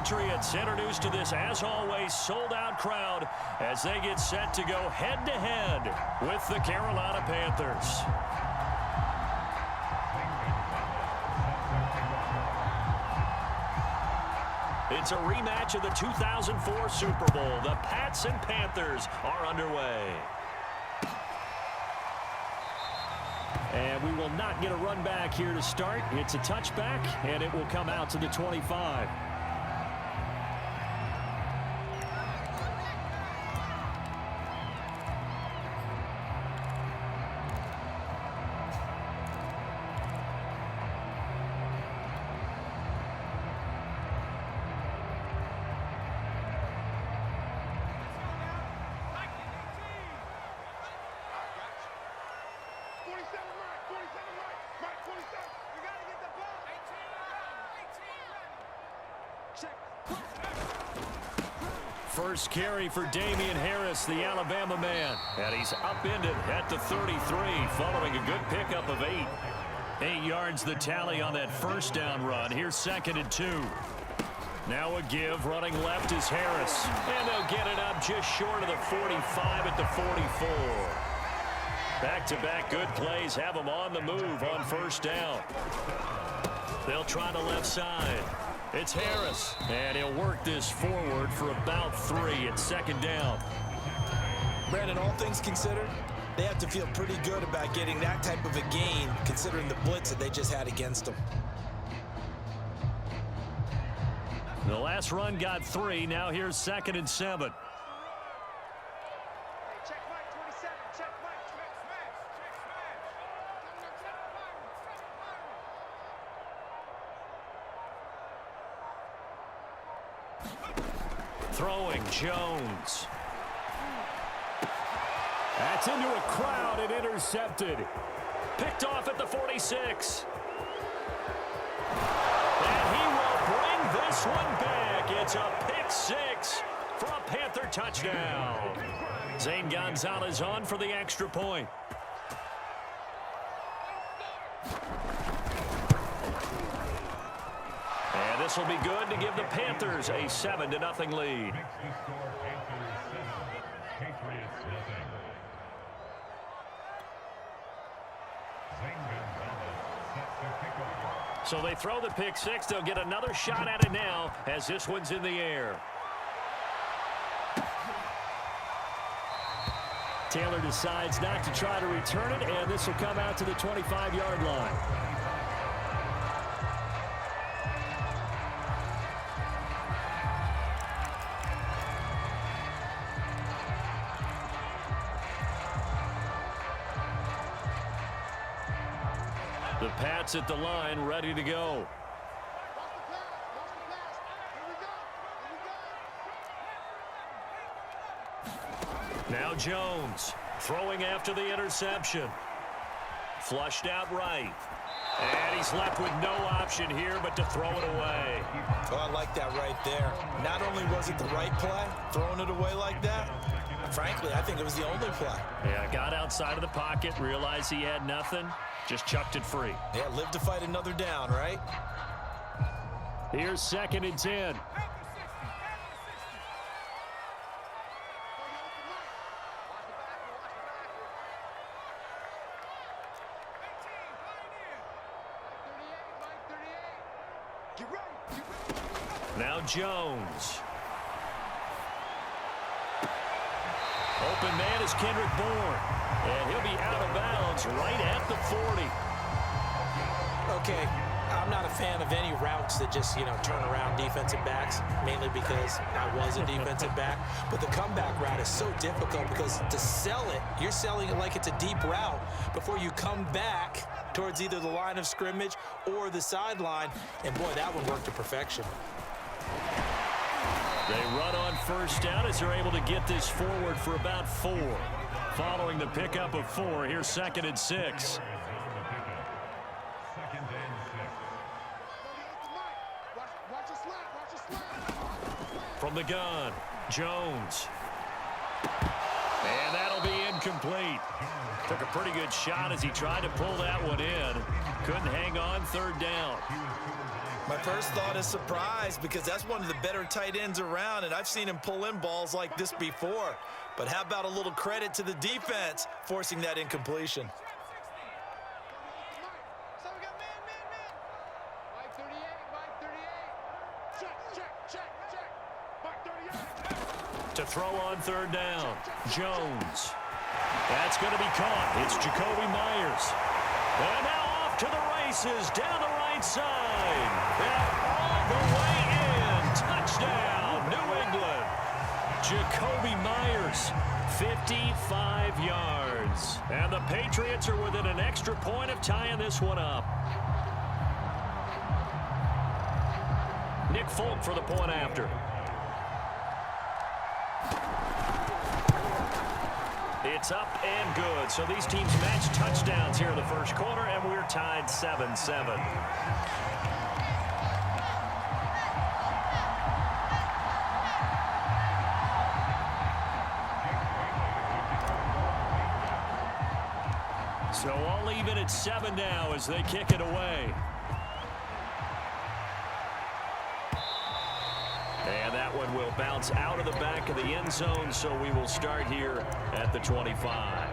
Patriots introduced to this, as always, sold-out crowd as they get set to go head-to-head with the Carolina Panthers. It's a rematch of the 2004 Super Bowl. The Pats and Panthers are underway. And we will not get a run back here to start. It's a touchback, and it will come out to the 25. First carry for Damian Harris, the Alabama man. And he's upended at the 33 following a good pickup of 8. 8 yards the tally on that first down run. Here's 2nd and 2. Now a give. Running left is Harris. And they'll get it up just short of the 45 at the 44. Back-to-back good plays have them on the move on first down. They'll try the left side. It's Harris, and he'll work this forward for about 3 at 2nd down. Brandon, all things considered, they have to feel pretty good about getting that type of a gain, considering the blitz that they just had against them. The last run got 3. Now here's 2nd and 7. Throwing Jones. That's into a crowd and intercepted. Picked off at the 46. And he will bring this one back. It's a pick 6 for a Panther touchdown. Zane Gonzalez on for the extra point. And this will be good to give the Panthers a 7-0 lead. So they throw the pick 6. They'll get another shot at it now as this one's in the air. Taylor decides not to try to return it, and this will come out to the 25-yard line. The Pats at the line, ready to go. Now Jones throwing after the interception. Flushed out right. And he's left with no option here but to throw it away. Oh, I like that right there. Not only was it the right play, throwing it away like that, frankly, I think it was the only play. Yeah, got outside of the pocket, realized he had nothing, just chucked it free. Yeah, live to fight another down, right? Here's 2nd and 10. Now Jones. Open man is Kendrick Bourne. And he'll be out of bounds right at the 40. Okay, I'm not a fan of any routes that just, turn around defensive backs, mainly because I was a defensive back. But the comeback route is so difficult because to sell it, you're selling it like it's a deep route before you come back towards either the line of scrimmage or the sideline. And, boy, that one worked to perfection. They run on first down as they're able to get this forward for about 4. Following the pickup of 4, here's 2nd and 6. From the gun, Jones. And that'll be incomplete. right. Took a pretty good shot as he tried to pull that one in. Couldn't hang on third down. My first thought is surprise because that's one of the better tight ends around, and I've seen him pull in balls like this before. But how about a little credit to the defense forcing that incompletion? To throw on third down, Jones. That's going to be caught. It's Jacoby Myers. And now off to the races down the right side. And all the way in. Touchdown, New England. Jacoby Myers, 55 yards. And the Patriots are within an extra point of tying this one up. Nick Folk for the point after. It's up and good. So these teams match touchdowns here in the first quarter, and we're tied 7-7. So all even at 7 now as they kick it away. And that one will bounce out of the back of the end zone, so we will start here at the 25.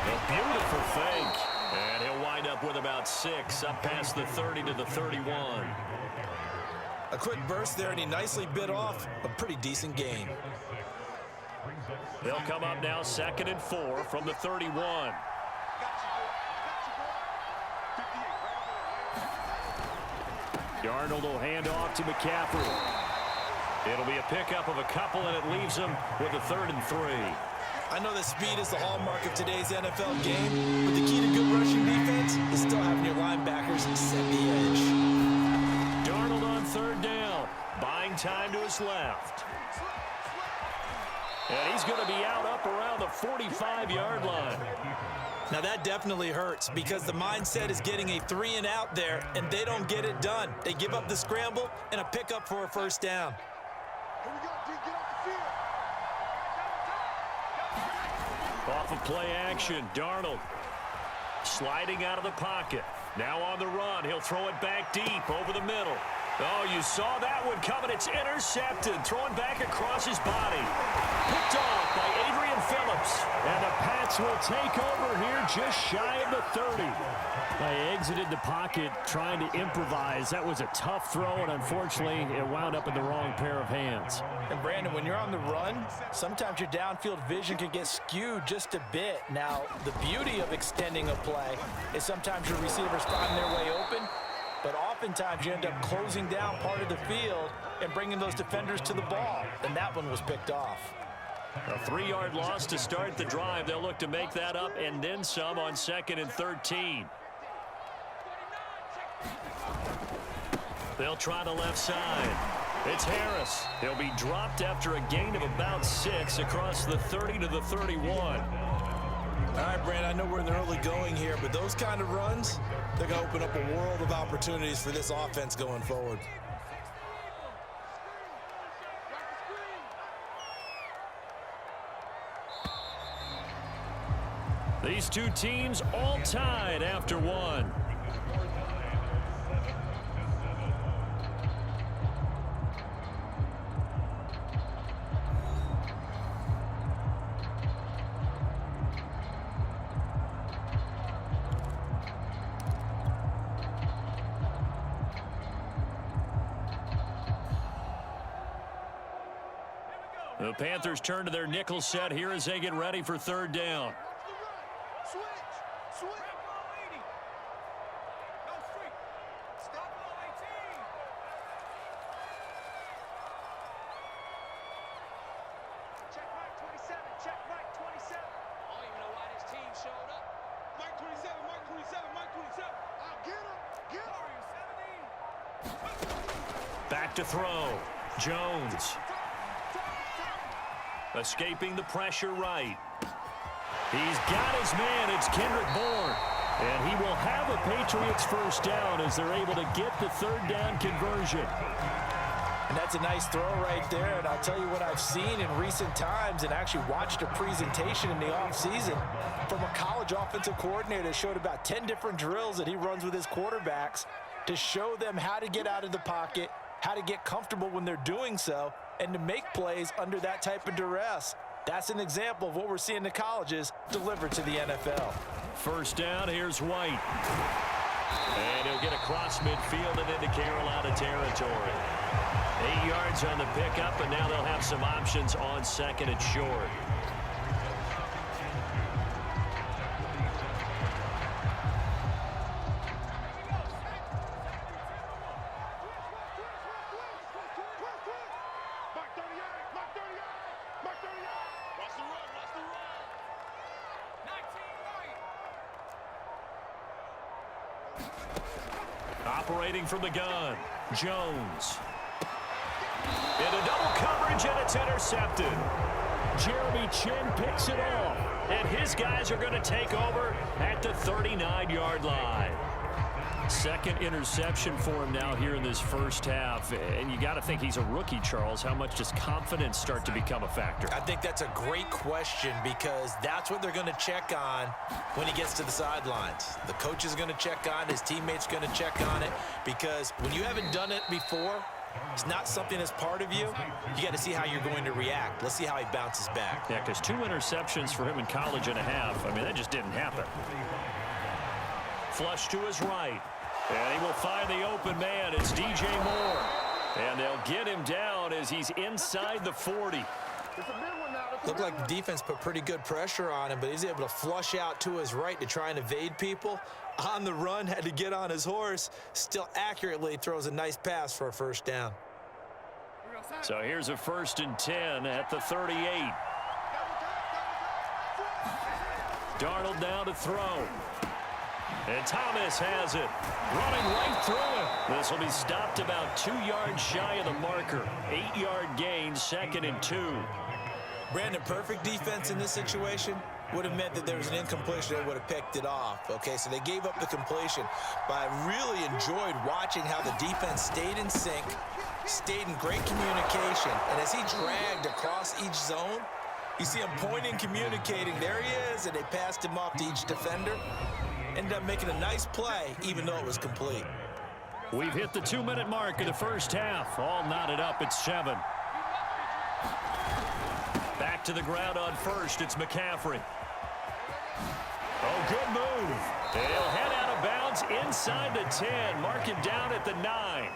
A beautiful fake. And he'll wind up with about 6, up past the 30 to the 31. A quick burst there, and he nicely bit off a pretty decent gain. They'll come up now 2nd and 4 from the 31. Darnold will hand off to McCaffrey. It'll be a pickup of a couple, and it leaves him with a 3rd and 3. I know that speed is the hallmark of today's NFL game, but the key to good rushing defense is still having your linebackers set the edge. Darnold on 3rd down, buying time to his left. And he's going to be out up around the 45-yard line. Now that definitely hurts because the mindset is getting a 3-and-out there, and they don't get it done. They give up the scramble and a pickup for a 1st down. Off of play action, Darnold sliding out of the pocket. Now on the run, he'll throw it back deep over the middle. Oh, you saw that one coming. It's intercepted. Throwing back across his body. Picked off by Adrian Phillips. And the Pats will take over here just shy of the 30. They exited the pocket trying to improvise. That was a tough throw, and unfortunately, it wound up in the wrong pair of hands. And Brandon, when you're on the run, sometimes your downfield vision can get skewed just a bit. Now, the beauty of extending a play is sometimes your receivers find their way open, but oftentimes you end up closing down part of the field and bringing those defenders to the ball, and that one was picked off. A 3-yard loss to start the drive. They'll look to make that up and then some on 2nd and 13. They'll try the left side. It's Harris. He'll be dropped after a gain of about 6 across the 30 to the 31. All right, Brandon, I know we're in the early going here, but those kind of runs, they're going to open up a world of opportunities for this offense going forward. These two teams all tied after one. The Panthers turn to their nickel set here as they get ready for 3rd down. Back to throw. Jones. Escaping the pressure right. He's got his man. It's Kendrick Bourne. And he will have a Patriots first down as they're able to get the third down conversion. And that's a nice throw right there. And I'll tell you what I've seen in recent times and actually watched a presentation in the offseason from a college offensive coordinator that showed about 10 different drills that he runs with his quarterbacks to show them how to get out of the pocket, how to get comfortable when they're doing so, and to make plays under that type of duress. That's an example of what we're seeing the colleges deliver to the NFL. First down, here's White. And he'll get across midfield and into Carolina territory. 8 yards on the pickup, and now they'll have some options on second and short. Operating from the gun, Jones. Into double coverage, and it's intercepted. Jeremy Chin picks it off. And his guys are going to take over at the 39-yard line. Second interception for him now here in this first half. And you got to think he's a rookie, Charles. How much does confidence start to become a factor? I think that's a great question because that's what they're going to check on when he gets to the sidelines. The coach is going to check on it. His teammates going to check on it because when you haven't done it before, it's not something that's part of you. You got to see how you're going to react. Let's see how he bounces back. Yeah, because 2 interceptions for him in college and a half. I mean, that just didn't happen. Flush to his right. And he will find the open man. It's DJ Moore. And they'll get him down as he's inside the 40. Looked like the defense put pretty good pressure on him, but he's able to flush out to his right to try and evade people. On the run, had to get on his horse. Still accurately throws a nice pass for a first down. So here's a 1st and 10 at the 38. Darnold now to throw. And Thomas has it. Running right through him. This will be stopped about 2 yards shy of the marker. 8-yard gain, 2nd and 2. Brandon, perfect defense in this situation would have meant that there was an incompletion that would have picked it off. Okay, so they gave up the completion. But I really enjoyed watching how the defense stayed in sync, stayed in great communication. And as he dragged across each zone, you see him pointing, communicating. There he is, and they passed him off to each defender. Ended up making a nice play, even though it was complete. We've hit the 2-minute mark of the first half. All knotted up at 7. Back to the ground on first. It's McCaffrey. Oh, good move. He'll head out of bounds inside the 10. Mark him down at the 9.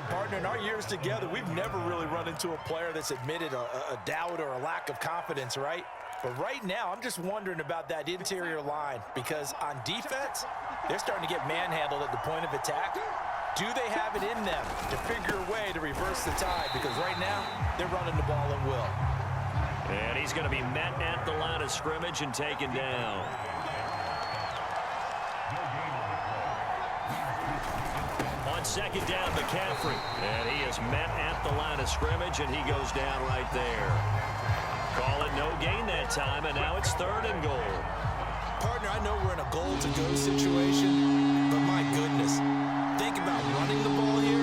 Partner, in our years together, we've never really run into a player that's admitted a doubt or a lack of confidence, right? But right now, I'm just wondering about that interior line because on defense, they're starting to get manhandled at the point of attack. Do they have it in them to figure a way to reverse the tide? Because right now, they're running the ball at will. And he's going to be met at the line of scrimmage and taken down. On 2nd down, McCaffrey. And he is met at the line of scrimmage, and he goes down right there. Call it no gain that time, and now it's 3rd and goal. Partner, I know we're in a goal-to-go situation, but my goodness, think about running the ball here.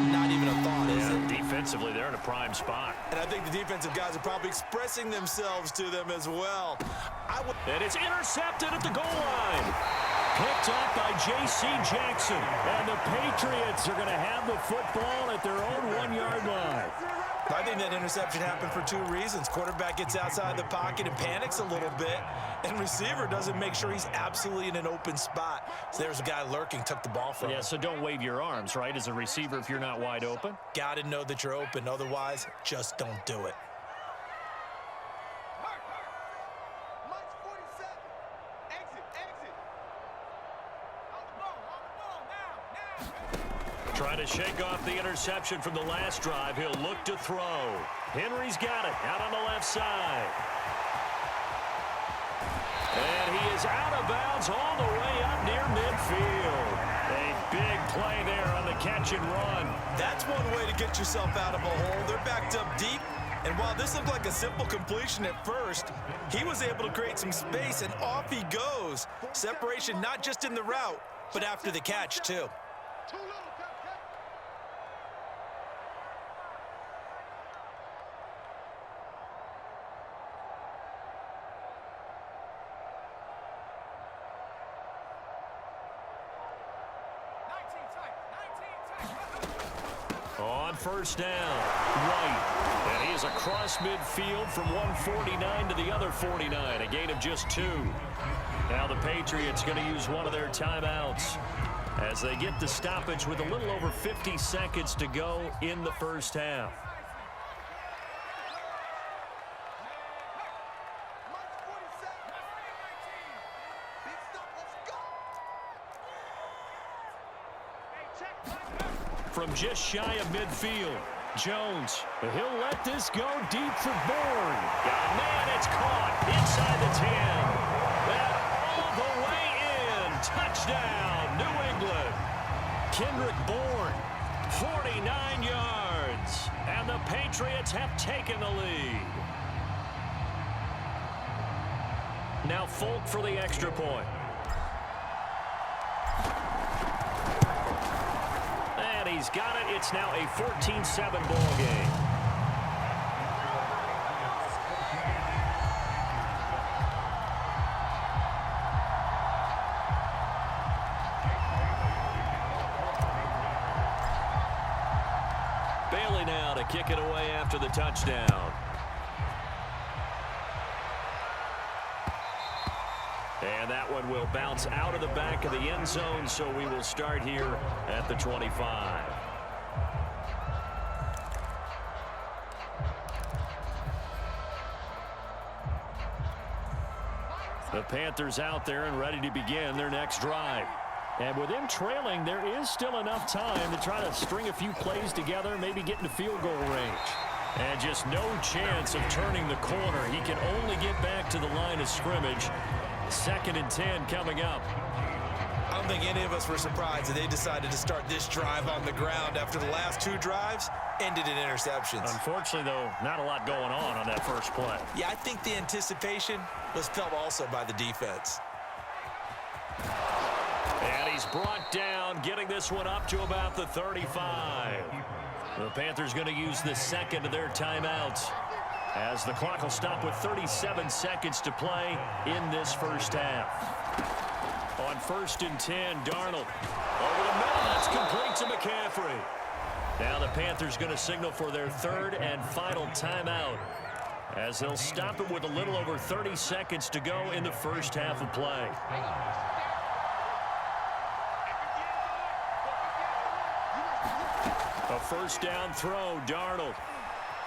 Not even a thought, is it? Defensively, they're in a prime spot. And I think the defensive guys are probably expressing themselves to them as well. And it's intercepted at the goal line. Picked up by J.C. Jackson. And the Patriots are going to have the football at their own 1-yard line. I think that interception happened for 2 reasons. Quarterback gets outside the pocket and panics a little bit, and receiver doesn't make sure he's absolutely in an open spot. So there's a guy lurking, took the ball from him. Yeah, so don't wave your arms, right, as a receiver if you're not wide open? Got to know that you're open. Otherwise, just don't do it. Trying to shake off the interception from the last drive. He'll look to throw. Henry's got it out on the left side. And he is out of bounds all the way up near midfield. A big play there on the catch and run. That's one way to get yourself out of a hole. They're backed up deep. And while this looked like a simple completion at first, he was able to create some space, and off he goes. Separation not just in the route, but after the catch, too. On first down, White. And he is across midfield from 149 to the other 49, a gain of just 2. Now the Patriots going to use one of their timeouts as they get the stoppage with a little over 50 seconds to go in the first half. From just shy of midfield, Jones. He'll let this go deep for Bourne. Yeah, man, it's caught inside the 10. And all the way in. Touchdown, New England. Kendrick Bourne, 49 yards. And the Patriots have taken the lead. Now Folk for the extra point. He's got it. It's now a 14-7 ball game. Bailey now to kick it away after the touchdown. And that one will bounce out of the back of the end zone, so we will start here at the 25. The Panthers out there and ready to begin their next drive. And with them trailing, there is still enough time to try to string a few plays together, maybe get into field goal range. And just no chance of turning the corner. He can only get back to the line of scrimmage. 2nd and 10 coming up. I don't think any of us were surprised that they decided to start this drive on the ground after the last 2 drives ended in interceptions. Unfortunately, though, not a lot going on that first play. Yeah, I think the anticipation was felt also by the defense. And he's brought down, getting this one up to about the 35. The Panthers going to use the second of their timeouts, as the clock will stop with 37 seconds to play in this first half. On 1st and 10, Darnold over the middle. That's complete to McCaffrey. Now the Panthers going to signal for their 3rd and final timeout, as they'll stop it with a little over 30 seconds to go in the first half of play. A first down throw, Darnold.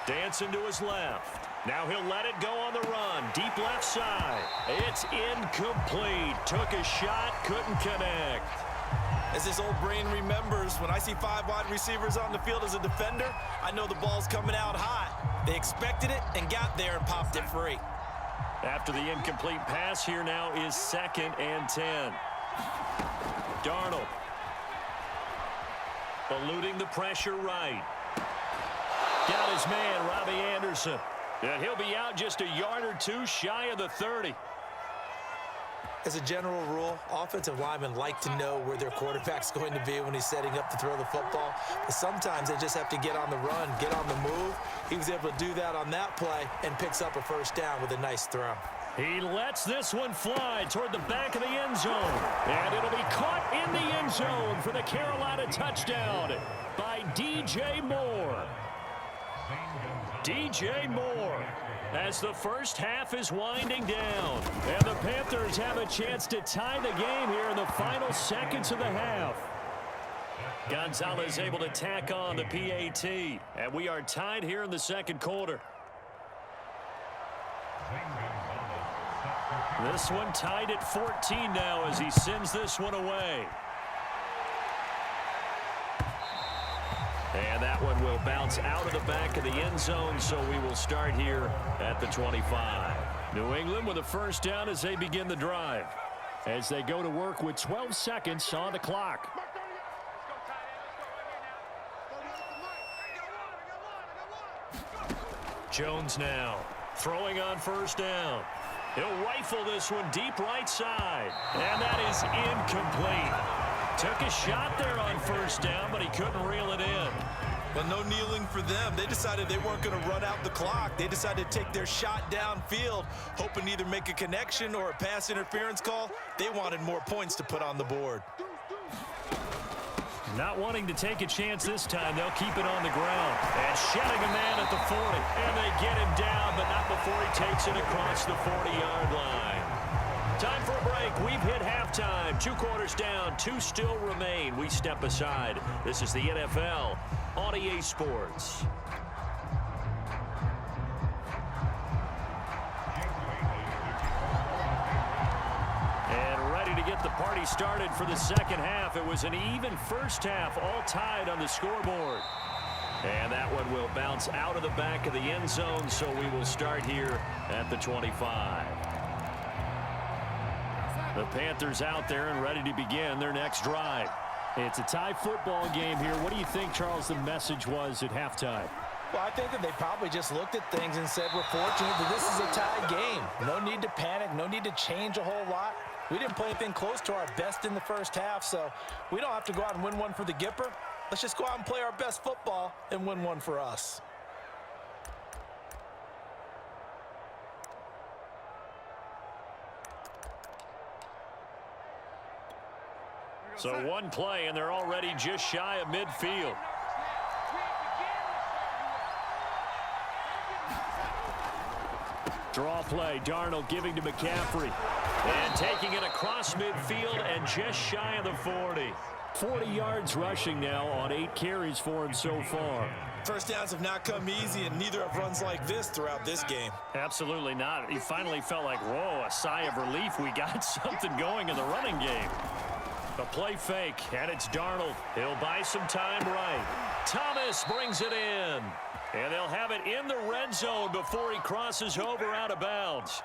Dancing to his left. Now he'll let it go on the run. Deep left side. It's incomplete. Took a shot, couldn't connect. As his old brain remembers, when I see 5 wide receivers on the field as a defender, I know the ball's coming out hot. They expected it and got there and popped it free. After the incomplete pass, here now is 2nd and 10. Darnold. Eluding the pressure right. Got his man, Robbie Anderson. And he'll be out just a yard or 2 shy of the 30. As a general rule, offensive linemen like to know where their quarterback's going to be when he's setting up to throw the football. But sometimes they just have to get on the run, get on the move. He was able to do that on that play and picks up a first down with a nice throw. He lets this one fly toward the back of the end zone. And it'll be caught in the end zone for the Carolina touchdown by DJ Moore. DJ Moore, as the first half is winding down. And the Panthers have a chance to tie the game here in the final seconds of the half. Gonzalez able to tack on the PAT. And we are tied here in the second quarter. This one tied at 14 now as he sends this one away. And that one will bounce out of the back of the end zone, so we will start here at the 25. New England with a first down as they begin the drive, as they go to work with 12 seconds on the clock. Jones now throwing on first down. He'll rifle this one deep right side. And that is incomplete. Took a shot there on first down, but he couldn't reel it in. Well, no kneeling for them. They decided they weren't going to run out the clock. They decided to take their shot downfield, hoping to either make a connection or a pass interference call. They wanted more points to put on the board. Not wanting to take a chance this time, they'll keep it on the ground. And shedding a man at the 40. And they get him down, but not before he takes it across the 40-yard line. Time for a break. We've hit halftime. 2 quarters down, 2 still remain. We step aside. This is the NFL on EA Sports. To get the party started for the second half. It was an even first half, all tied on the scoreboard. And that one will bounce out of the back of the end zone, so we will start here at the 25. The Panthers out there and ready to begin their next drive. It's a tie football game here. What do you think, Charles, the message was at halftime? Well, I think that they probably just looked at things and said, we're fortunate that this is a tied game. No need to panic, no need to change a whole lot. We didn't play anything close to our best in the first half, so we don't have to go out and win one for the Gipper. Let's just go out and play our best football and win one for us. So one play, and they're already just shy of midfield. Draw play. Darnold giving to McCaffrey. And taking it across midfield and just shy of the 40. 40 yards rushing now on 8 carries for him so far. First downs have not come easy, and neither have runs like this throughout this game. Absolutely not. He finally felt like, whoa, a sigh of relief. We got something going in the running game. A play fake, and it's Darnold. He'll buy some time right. Thomas brings it in. And they'll have it in the red zone before he crosses over out of bounds.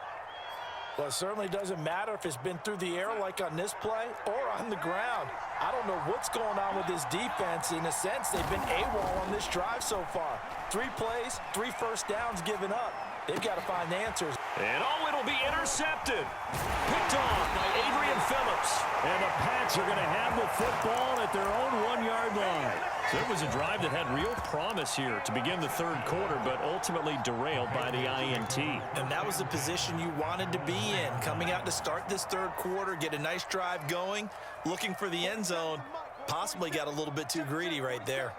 Well, it certainly doesn't matter if it's been through the air like on this play or on the ground. I don't know what's going on with this defense. In a sense, they've been AWOL on this drive so far. 3 plays, 3 first downs given up. They've got to find answers. And oh, it'll be intercepted. Picked off by Adrian Phillips. And the Pats are going to have the football at their own 1-yard line. So it was a drive that had real promise here to begin the third quarter, but ultimately derailed by the INT. And that was the position you wanted to be in. Coming out to start this third quarter, get a nice drive going, looking for the end zone. Possibly got a little bit too greedy right there.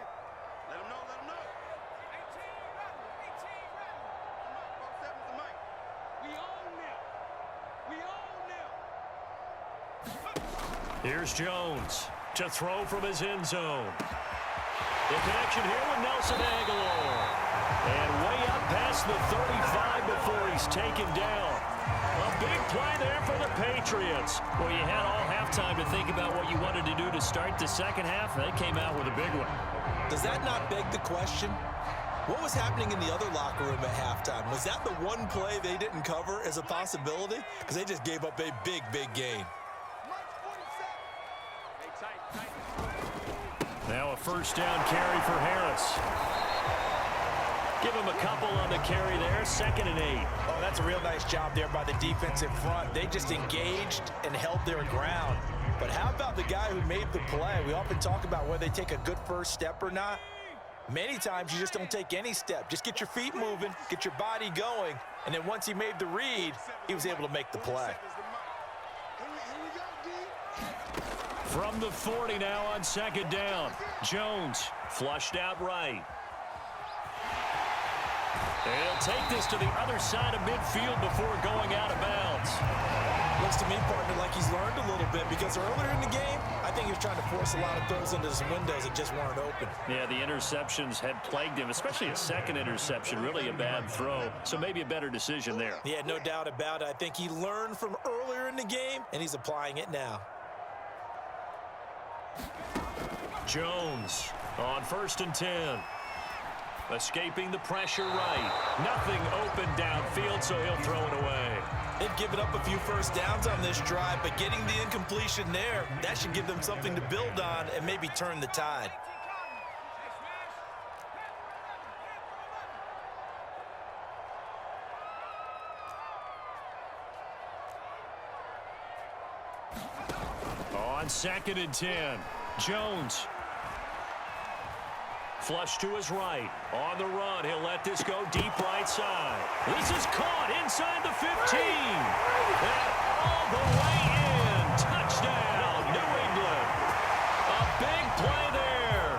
Here's Jones to throw from his end zone. The connection here with Nelson Aguilar. And way up past the 35 before he's taken down. A big play there for the Patriots. Well, you had all halftime to think about what you wanted to do to start the second half. They came out with a big one. Does that not beg the question? What was happening in the other locker room at halftime? Was that the one play they didn't cover as a possibility? Because they just gave up a big, big gain. Now a first down carry for Harris. Give him a couple on the carry there, 2nd and 8. Oh, that's a real nice job there by the defensive front. They just engaged and held their ground. But how about the guy who made the play? We often talk about whether they take a good first step or not. Many times you just don't take any step. Just get your feet moving, get your body going, and then once he made the read, he was able to make the play. From the 40 now on 2nd down. Jones flushed out right. He'll take this to the other side of midfield before going out of bounds. Looks to me, partner, like he's learned a little bit because earlier in the game, I think he was trying to force a lot of throws into some windows that just weren't open. Yeah, the interceptions had plagued him, especially a second interception, really a bad throw. So maybe a better decision there. Yeah, no doubt about it. I think he learned from earlier in the game, and he's applying it now. Jones on 1st and 10. Escaping the pressure right. Nothing open downfield, so he'll throw it away. They've given up a few first downs on this drive, but getting the incompletion there, that should give them something to build on and maybe turn the tide. On 2nd and 10, Jones. Flush to his right. On the run, he'll let this go deep right side. This is caught inside the 15. And all the way in. Touchdown, New England. A big play there.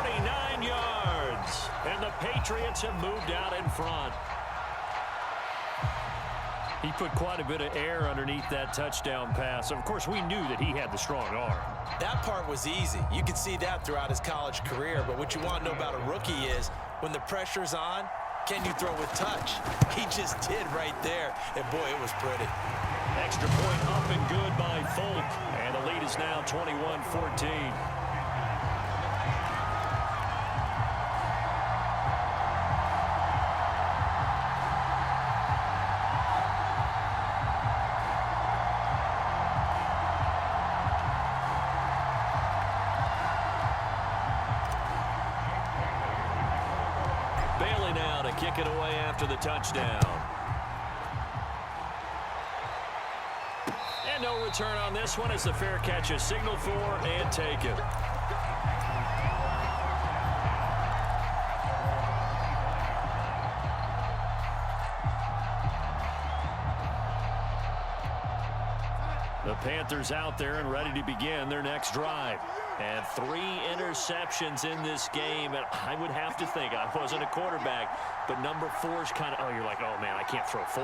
49 yards. And the Patriots have moved out in front. He put quite a bit of air underneath that touchdown pass. Of course, we knew that he had the strong arm. That part was easy. You could see that throughout his college career. But what you want to know about a rookie is when the pressure's on, can you throw with touch? He just did right there. And, boy, it was pretty. Extra point up and good by Folk. And the lead is now 21-14. Bailey now to kick it away after the touchdown. And no return on this one as the fair catch is signaled for and taken. The Panthers out there and ready to begin their next drive. And 3 interceptions in this game. And I would have to think, I wasn't a quarterback, but number 4 is kind of, oh, you're like, oh, man, I can't throw 4.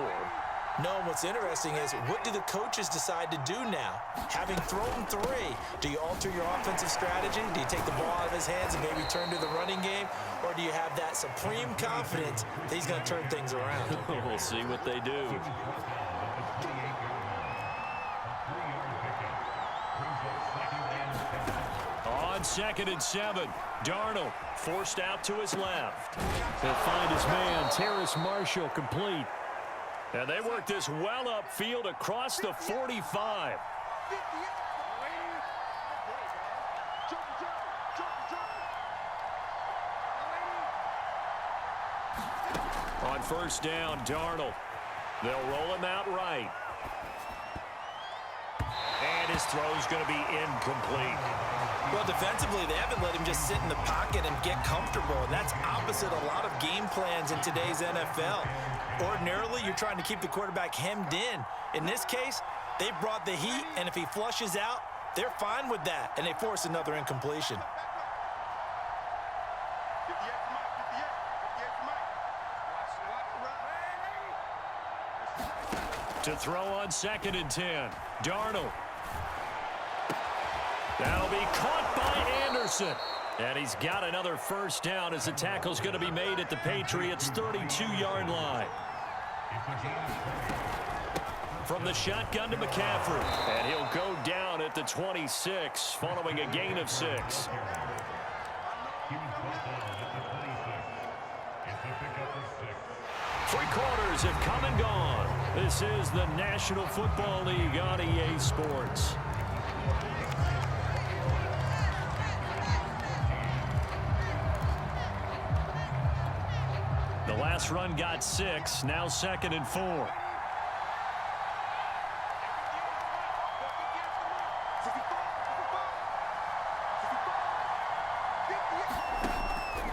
No, what's interesting is what do the coaches decide to do now? Having thrown 3, do you alter your offensive strategy? Do you take the ball out of his hands and maybe turn to the running game? Or do you have that supreme confidence that he's going to turn things around? We'll see what they do. On 2nd and 7, Darnold forced out to his left. He'll find his man, Terrace Marshall, complete. And they work this well upfield across the 45. On 1st down, Darnold. They'll roll him out right. And his throw's going to be incomplete. Well, defensively, they haven't let him just sit in the pocket and get comfortable, and that's opposite a lot of game plans in today's NFL. Ordinarily, you're trying to keep the quarterback hemmed in. In this case, they brought the heat, and if he flushes out, they're fine with that, and they force another incompletion. To throw on 2nd and 10, Darnold. That'll be caught by Anderson. And he's got another 1st down as the tackle's going to be made at the Patriots' 32-yard line. From the shotgun to McCaffrey. And he'll go down at the 26 following a gain of 6. Three quarters have come and gone. This is the National Football League on EA Sports. The last run got 6, now 2nd and 4.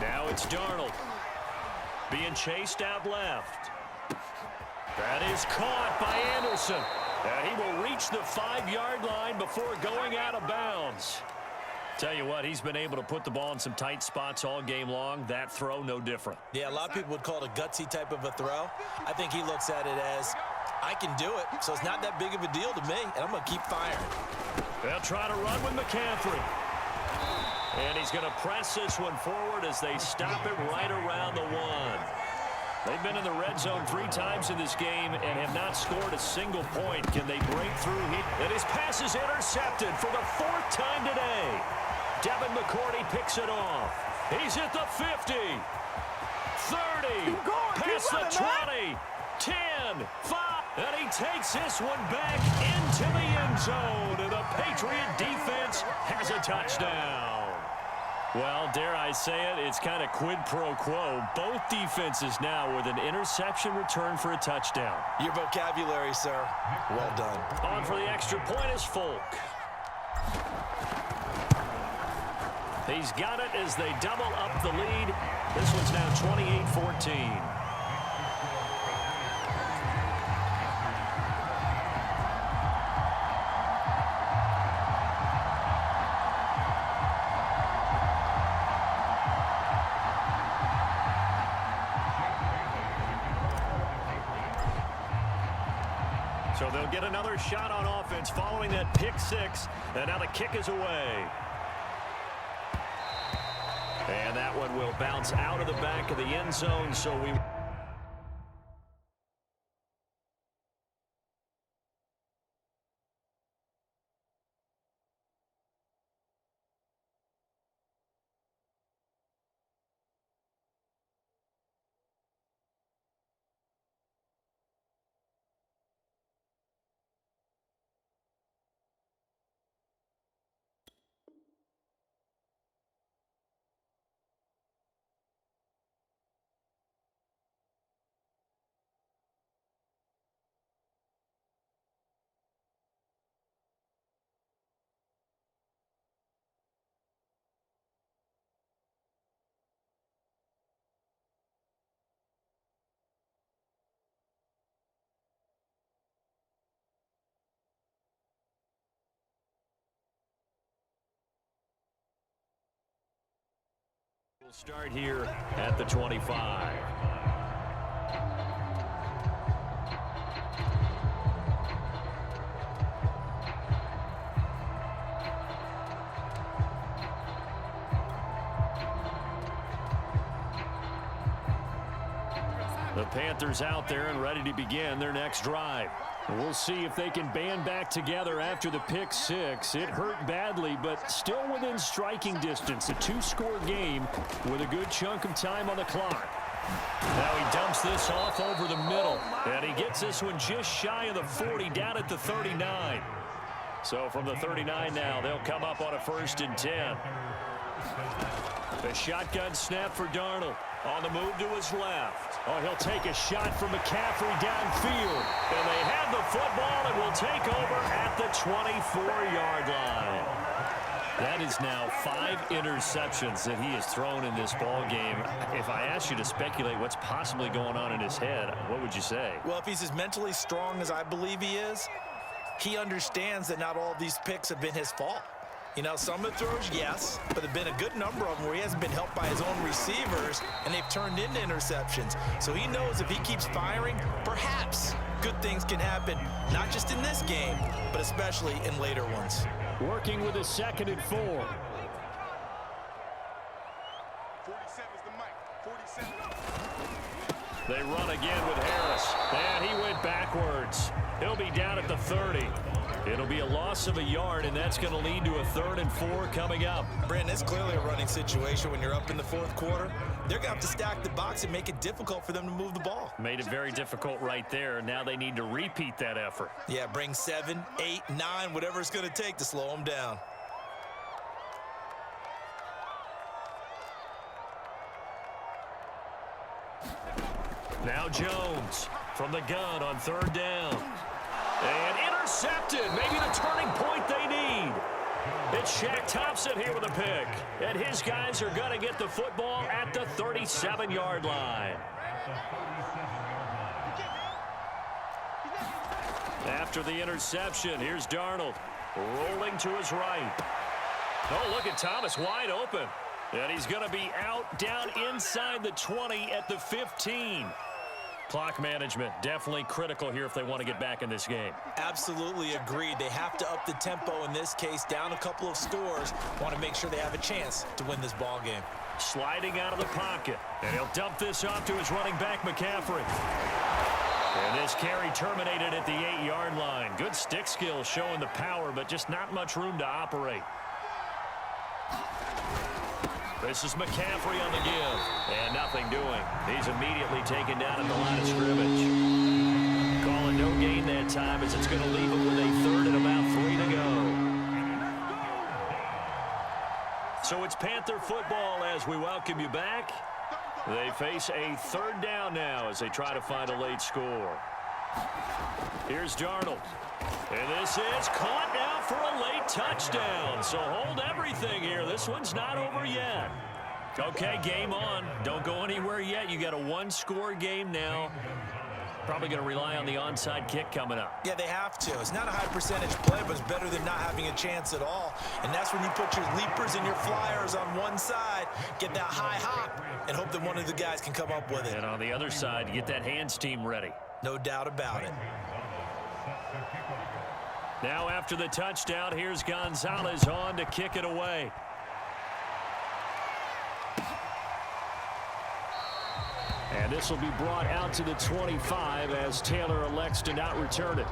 Now it's Darnold. Being chased out left. That is caught by Anderson. And he will reach the 5-yard line before going out of bounds. Tell you what, he's been able to put the ball in some tight spots all game long. That throw, no different. Yeah, a lot of people would call it a gutsy type of a throw. I think he looks at it as, I can do it, so it's not that big of a deal to me, and I'm going to keep firing. They'll try to run with McCaffrey. And he's going to press this one forward as they stop it right around the 1. They've been in the red zone 3 times in this game and have not scored a single point. Can they break through here? And his pass is intercepted for the 4th time today. Devin McCourty picks it off. He's at the 50. 30. Past the 20. 10. 5. And he takes this one back into the end zone. And the Patriot defense has a touchdown. Well, dare I say it, it's kind of quid pro quo. Both defenses now with an interception return for a touchdown. Your vocabulary, sir. Well done. On for the extra point is Folk. He's got it as they double up the lead. This one's now 28-14. So they'll get another shot on offense following that pick six. And now the kick is away. And that one will bounce out of the back of the end zone. So we... We'll start here at the 25. The Panthers out there and ready to begin their next drive. We'll see if they can band back together after the pick six. It hurt badly, but still within striking distance. A two-score game with a good chunk of time on the clock. Now he dumps this off over the middle, and he gets this one just shy of the 40, down at the 39. So from the 39 now, they'll come up on a 1st and 10. The shotgun snap for Darnold. On the move to his left. Oh, he'll take a shot from McCaffrey downfield. And they have the football and will take over at the 24-yard line. That is now 5 interceptions that he has thrown in this ball game. If I asked you to speculate what's possibly going on in his head, what would you say? Well, if he's as mentally strong as I believe he is, he understands that not all of these picks have been his fault. You know, some of the throws, yes, but there have been a good number of them where he hasn't been helped by his own receivers, and they've turned into interceptions. So he knows if he keeps firing, perhaps good things can happen, not just in this game, but especially in later ones. Working with a 2nd and 4. 47 is the mic. 47. They run again with Harris, and he went backwards. He'll be down at the 30. It'll be a loss of a yard, and that's going to lead to a 3rd and 4 coming up. Brandon, it's clearly a running situation when you're up in the 4th quarter. They're going to have to stack the box and make it difficult for them to move the ball. Made it very difficult right there. Now they need to repeat that effort. Yeah, bring 7, 8, 9, whatever it's going to take to slow them down. Now Jones from the gun on 3rd down. And intercepted. Maybe the turning point they need. It's Shaq Thompson here with a pick. And his guys are going to get the football at the 37-yard line. After the interception, here's Darnold rolling to his right. Oh, look at Thomas wide open. And he's going to be out down inside the 20 at the 15. Clock management definitely critical here if they want to get back in this game. Absolutely agreed. They have to up the tempo in this case, down a couple of scores. Want to make sure they have a chance to win this ball game. Sliding out of the pocket, and he'll dump this off to his running back, McCaffrey. And this carry terminated at the 8-yard line. Good stick skills showing the power, but just not much room to operate. This is McCaffrey on the give, and nothing doing. He's immediately taken down at the line of scrimmage. Calling no gain that time as it's going to leave him with a 3rd and about 3 to go. So it's Panther football as we welcome you back. They face a 3rd down now as they try to find a late score. Here's Darnold. And this is caught now for a late touchdown. So hold everything here. This one's not over yet. Okay, game on. Don't go anywhere yet. You got a one-score game now. Probably going to rely on the onside kick coming up. Yeah, they have to. It's not a high percentage play, but it's better than not having a chance at all. And that's when you put your leapers and your flyers on one side, get that high hop, and hope that one of the guys can come up with it. And on the other side, get that hands team ready. No doubt about it. Now after the touchdown, here's Gonzalez on to kick it away. And this will be brought out to the 25 as Taylor elects to not return it.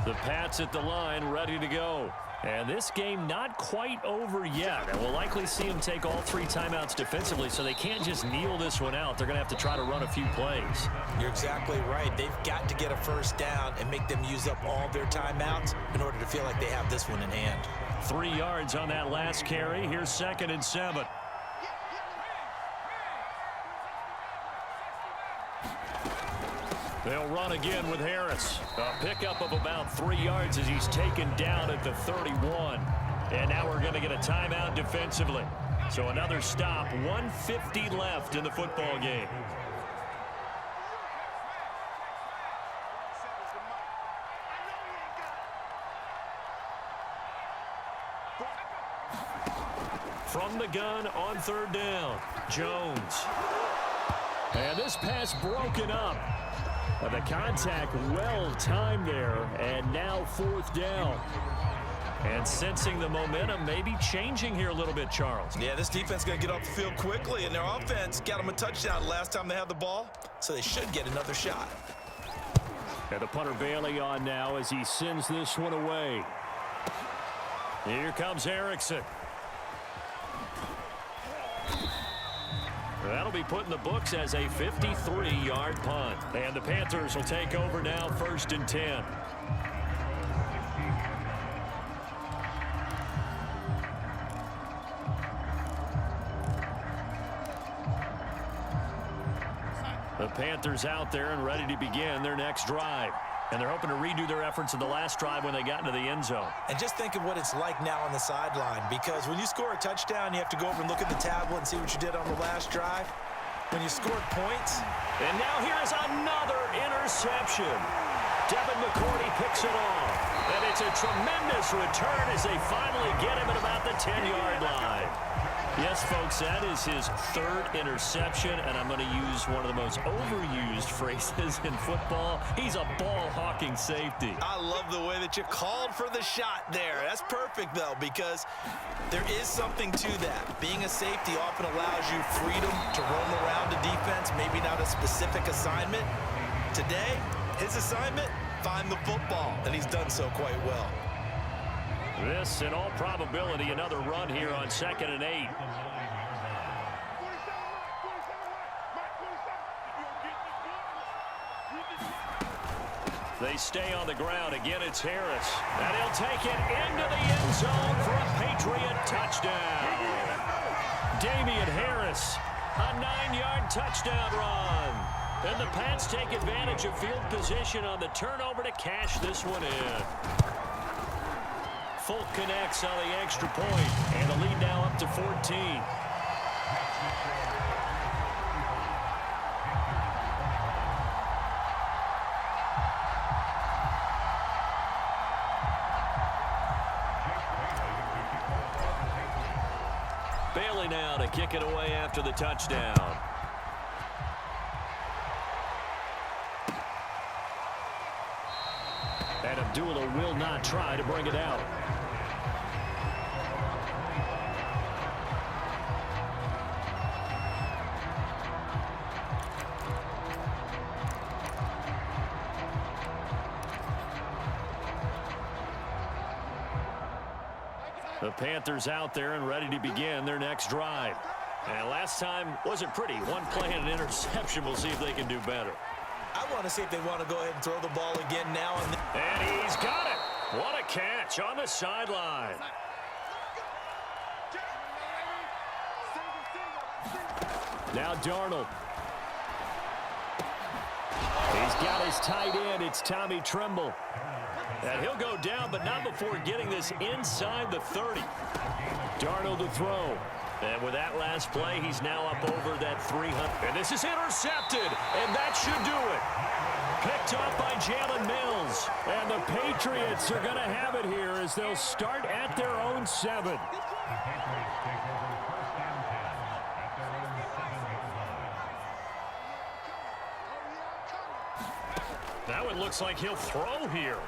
The Pats at the line, ready to go. And this game not quite over yet. And we'll likely see them take all 3 timeouts defensively, so they can't just kneel this one out. They're going to have to try to run a few plays. You're exactly right. They've got to get a first down and make them use up all their timeouts in order to feel like they have this one in hand. 3 yards on that last carry. Here's 2nd and 7. They'll run again with Harris. A pickup of about 3 yards as he's taken down at the 31. And now we're going to get a timeout defensively. So another stop. 1:50 left in the football game. From the gun on 3rd down, Jones. And this pass broken up. The contact well timed there, and now 4th down. And sensing the momentum maybe changing here a little bit, Charles. Yeah, this defense is going to get off the field quickly, and their offense got them a touchdown last time they had the ball, so they should get another shot. And the punter Bailey on now as he sends this one away. Here comes Erickson. That'll be put in the books as a 53-yard punt. And the Panthers will take over now, 1st and 10. The Panthers out there and ready to begin their next drive. And they're hoping to redo their efforts in the last drive when they got into the end zone. And just think of what it's like now on the sideline, because when you score a touchdown, you have to go over and look at the tablet and see what you did on the last drive. When you scored points. And now here's another interception. Devin McCourty picks it off. And it's a tremendous return as they finally get him at about the 10-yard line. Yes, folks, that is his 3rd interception, and I'm going to use one of the most overused phrases in football. He's a ball-hawking safety. I love the way that you called for the shot there. That's perfect, though, because there is something to that. Being a safety often allows you freedom to roam around a defense, maybe not a specific assignment. Today, his assignment, find the football, and he's done so quite well. This, in all probability, another run here on 2nd and 8. They stay on the ground. Again, it's Harris. And he'll take it into the end zone for a Patriot touchdown. Damian Harris, a 9-yard touchdown run. And the Pats take advantage of field position on the turnover to cash this one in. Folk connects on the extra point, and the lead now up to 14. Bailey now to kick it away after the touchdown. And Abdullah will not try to bring it out. The Panthers out there and ready to begin their next drive. And last time wasn't pretty. One play and an interception. We'll see if they can do better. I want to see if they want to go ahead and throw the ball again now. And he's got it. What a catch on the sideline. Now Darnold. He's got his tight end. It's Tommy Tremble. And he'll go down, but not before getting this inside the 30. Darnold to throw. And with that last play, he's now up over that 300. And this is intercepted, and that should do it. Picked off by Jalen Mills. And the Patriots are going to have it here as they'll start at their own 7. Now it looks like he'll throw here.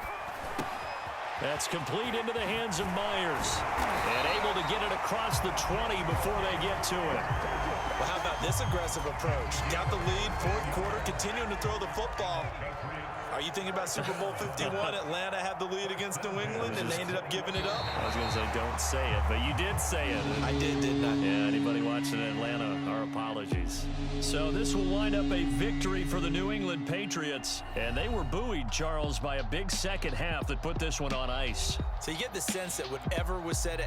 That's complete into the hands of Myers. And able to get it across the 20 before they get to it. Well, how about this aggressive approach? Got the lead, fourth quarter, continuing to throw the football. Are you thinking about Super Bowl 51? Atlanta had the lead against New England, and they ended up giving it up? I was going to say, don't say it, but you did say it. I did, didn't I? Yeah, anybody watching Atlanta, our apologies. So this will wind up a victory for the New England Patriots, and they were buoyed, Charles, by a big second half that put this one on ice. So you get the sense that whatever was said at